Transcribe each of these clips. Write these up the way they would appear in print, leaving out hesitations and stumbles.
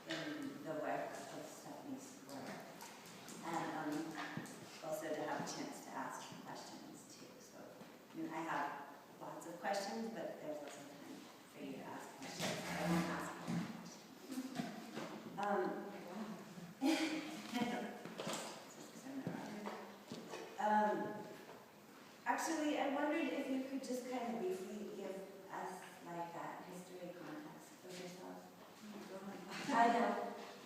in the work of skura, and also to have a chance to ask questions too. So I have lots of questions, but there's also time for you to ask questions. I won't ask more questions. Actually, I wondered if you could just kind of briefly give us like a history context of yourself. I know,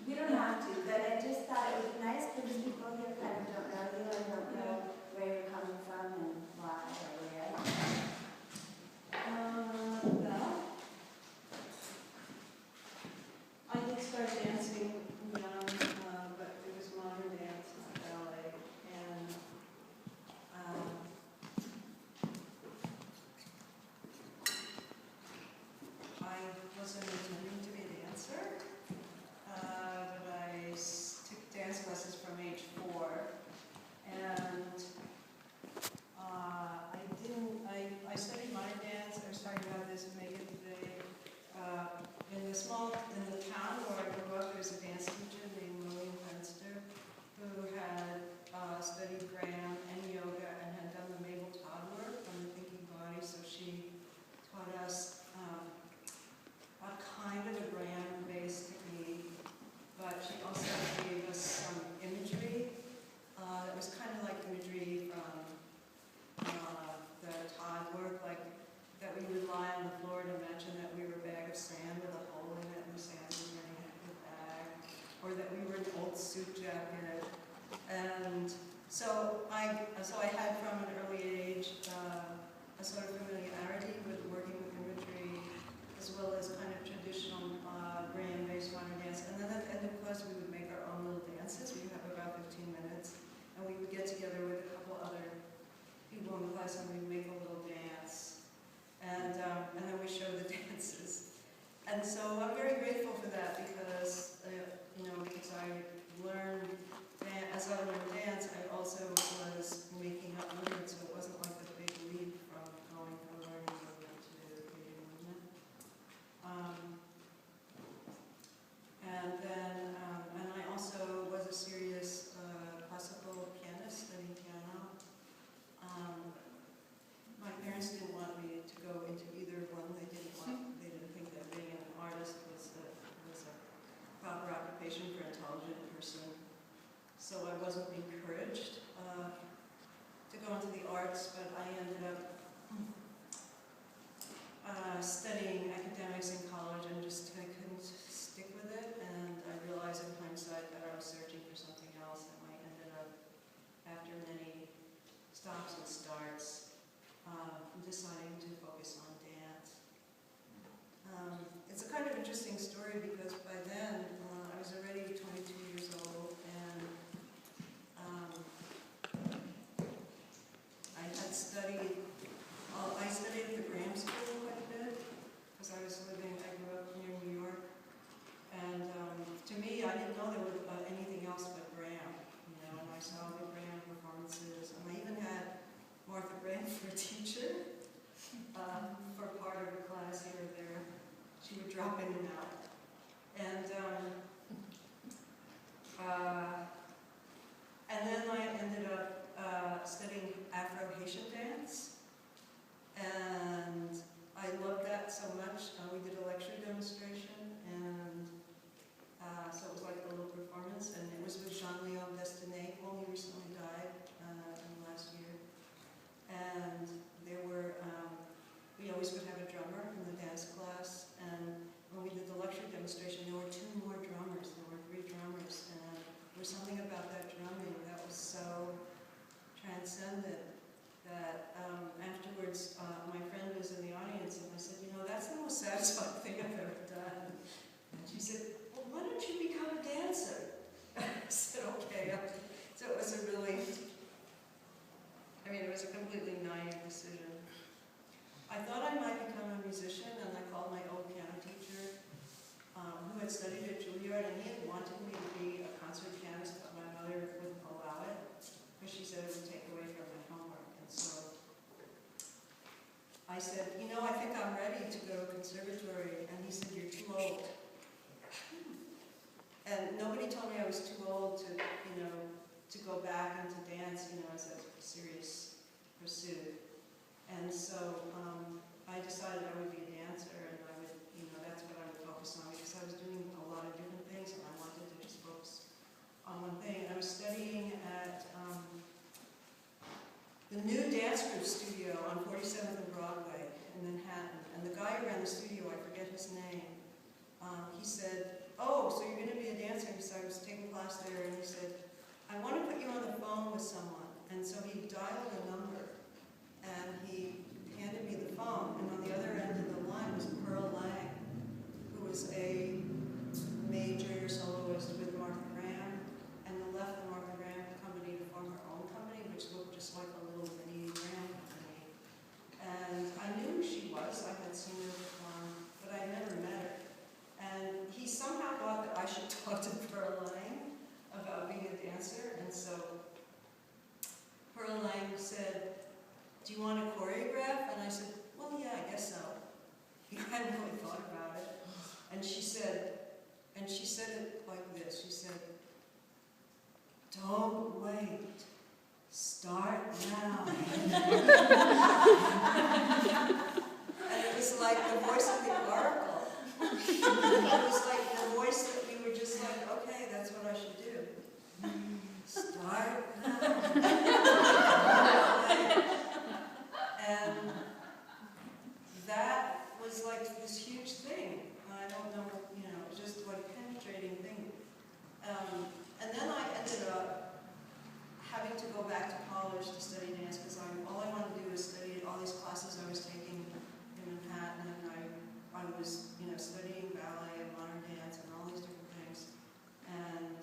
we don't have to, but I just thought it would be nice because people here kind of don't know you and don't know where you're coming from and why or where. Well, I did start dancing young, but it was modern dance, not ballet, and I wasn't intending to be a dancer, but I took dance classes from age 4, and I studied modern dance. I was talking about this with Megan today. In the town where I grew up, there was a dance teacher named William Fenster who had studied Graham and yoga and had done the Mabel Todd work on the thinking body. So she taught us a kind of a Graham-based technique, but she also gave us some imagery that was kind of like imagery from the Todd work, like that we would lie on the floor and imagine that we were a bag of sand with a hole in it and the sand was running into the bag, or that we were an old suit jacket. And so I had from an early age a sort of familiarity with working with imagery, as well as kind of traditional Graham-based modern dance. And then at the end of class, we would make our own little dances. We would have about 15 minutes, and we would get together with a couple other people in the class, and we'd make a little dance. And then we show the dances. And so I'm very grateful for that because, because I learned, as I learned dance, I also was making up movements, so it wasn't like a big leap from going from learning movement to creating movement. And I also was a serious classical pianist, studying piano. My parents didn't want me to go into either one. They didn't think that being an artist was a proper occupation for an intelligent person. So I wasn't encouraged to go into the arts, but I ended up studying academics in college and just I couldn't stick with it. And I realized in hindsight that I was searching for something else, and I ended up, after many stops and starts, deciding to focus on dance. It's a kind of interesting story because by then I was already 22 years old, and I studied at the Graham School quite a bit because I grew up near New York, and to me I didn't know there was anything else but Graham, and I saw the Graham performances, and I even had Martha Graham for a teacher for part of her class here or there. She would drop in and out. And then I ended up studying Afro-Haitian dance, and I loved that so much. We did a lecture demonstration, and so it was like a little performance, and it was with Jean-Léon Destiné, who only recently died in last year. And there were, we always would have a drummer in the dance class, and when we did the lecture demonstration, there were 2 more drummers. There were 3 drummers, and there was something about that drumming that was so transcendent that afterwards, my friend was in the audience, and I said, that's the most satisfying thing I've ever done. And she said, well, why don't you become a dancer? I said, okay. So it was it was a completely naive decision. I thought I might become a musician, and I called my old piano teacher, who had studied at Juilliard, and he had wanted me to be a concert pianist, but my mother wouldn't allow it, because she said it would take away from my homework. And so I said, I think I'm ready to go to conservatory, and he said, you're too old. And nobody told me I was too old to, to go back into dance, as a serious pursuit. And so I decided I would be a dancer, and I would, that's what I would focus on, because I was doing a lot of different things, and I wanted to just focus on one thing. And I was studying at the new dance group studio on 47th and Broadway in Manhattan. And the guy who ran the studio, I forget his name, he said, "Oh, so you're going to be a dancer?" Because I was taking class there, and he said, "I want to put you on the phone with someone." And so he dialed a number, and he handed me the phone, and on the other end of the line was Pearl Lang, who was a major soloist with Martha Graham, and left the Martha Graham company to form her own company, which looked just like a little mini Graham company. And I knew who she was. I had seen her perform, but I never met her. And he somehow thought that I should talk to Pearl Lang about being a dancer, and so Pearl Lang said, "Do you want to choreograph?" And I said, "Well, yeah, I guess so." I hadn't really thought about it. And she said it like this. She said, "Don't wait. Start now." And it was like the voice of the oracle. It was like the voice that we were just like, okay, that's what I should do. Start now. And that was like this huge thing. I don't know, just like penetrating thing. And then I ended up having to go back to college to study dance, because all I wanted to do was study all these classes I was taking in Manhattan, and I was, studying ballet and modern dance and all these different things. And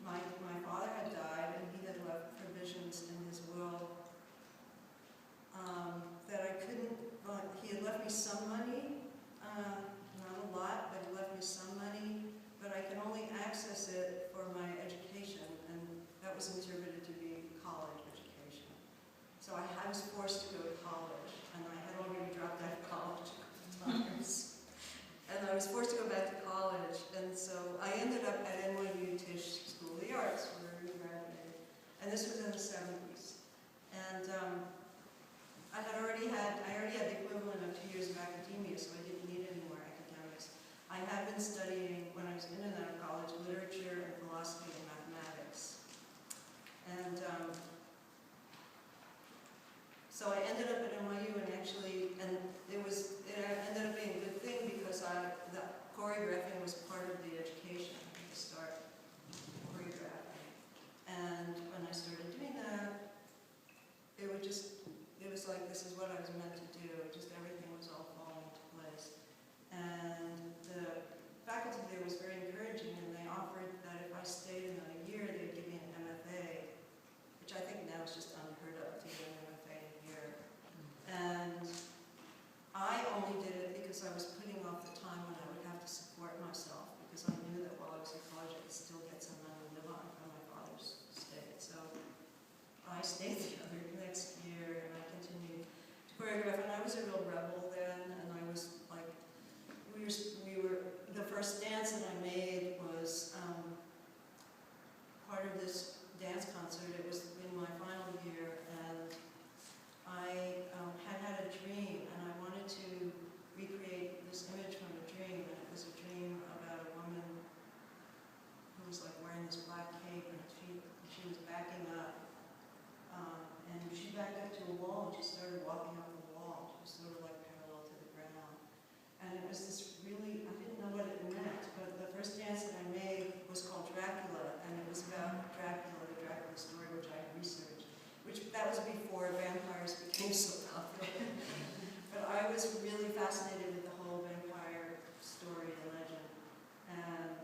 my father had died, and he had left provisions in his will that I couldn't, he had left me some money, not a lot, but he left me some money, but I could only access it for my education, and that was interpreted to be college education. So I was forced to go to college, and I had already dropped out of college a couple times. And I was forced to go back to college, and so I ended up at NYU Tisch School of the Arts, where I graduated. And this was in the 70s. And I already had the equivalent of 2 years of academia, so I didn't need any more academics. I had been studying, when I was in and out of college, literature and philosophy and mathematics. And so I ended up at NYU, and actually, it ended up being a good thing, because the choreographing was part of the education to start choreographing. And when I started doing that, it was like, this is what I was meant to do. Just everything was all falling into place. And the faculty there was very encouraging, and they offered that if I stayed another year, they'd give me an MFA, which I think now is just unheard of to get an MFA in a year. And I only did it because I was putting off the time when I would have to support myself, because I knew that while I was in college, I could still get some money to live on from my father's estate. So I stayed the next year, and I continued to choreograph. And I was a real rebel then, and I was like, the first dance that I made was part of this dance concert. It was in my final year, and I had a dream, and I wanted to recreate this image from a dream, and it was a dream about a woman who was like wearing this black cape, and she was backing up, and she backed up to a wall, and she started walking up the wall. She was sort of like parallel to the ground. And it was this really, I didn't know what it meant, but the first dance that I made was called Dracula, and it was about Dracula, the Dracula story, which I researched, that was before vampires became so popular. But I was really fascinated with the whole vampire story and legend. And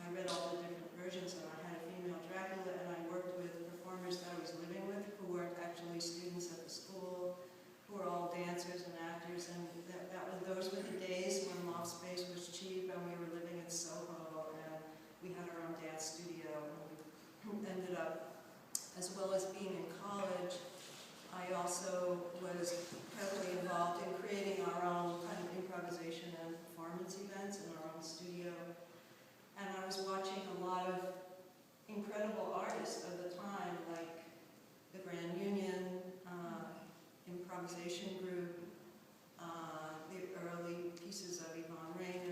I read all the different versions, and I had a female Dracula, and I worked with performers that I was living with, who weren't actually students at the school, who were all dancers and actors, and those were the days when loft space was cheap, and we were living in Soho, and we had our own dance studio, and we ended up, as well as being in college, I also was heavily involved in creating our own kind of improvisation and performance events in our own studio. And I was watching a lot lot of incredible artists of the time, like the Grand Union, improvisation group, the early pieces of Yvonne Rainer,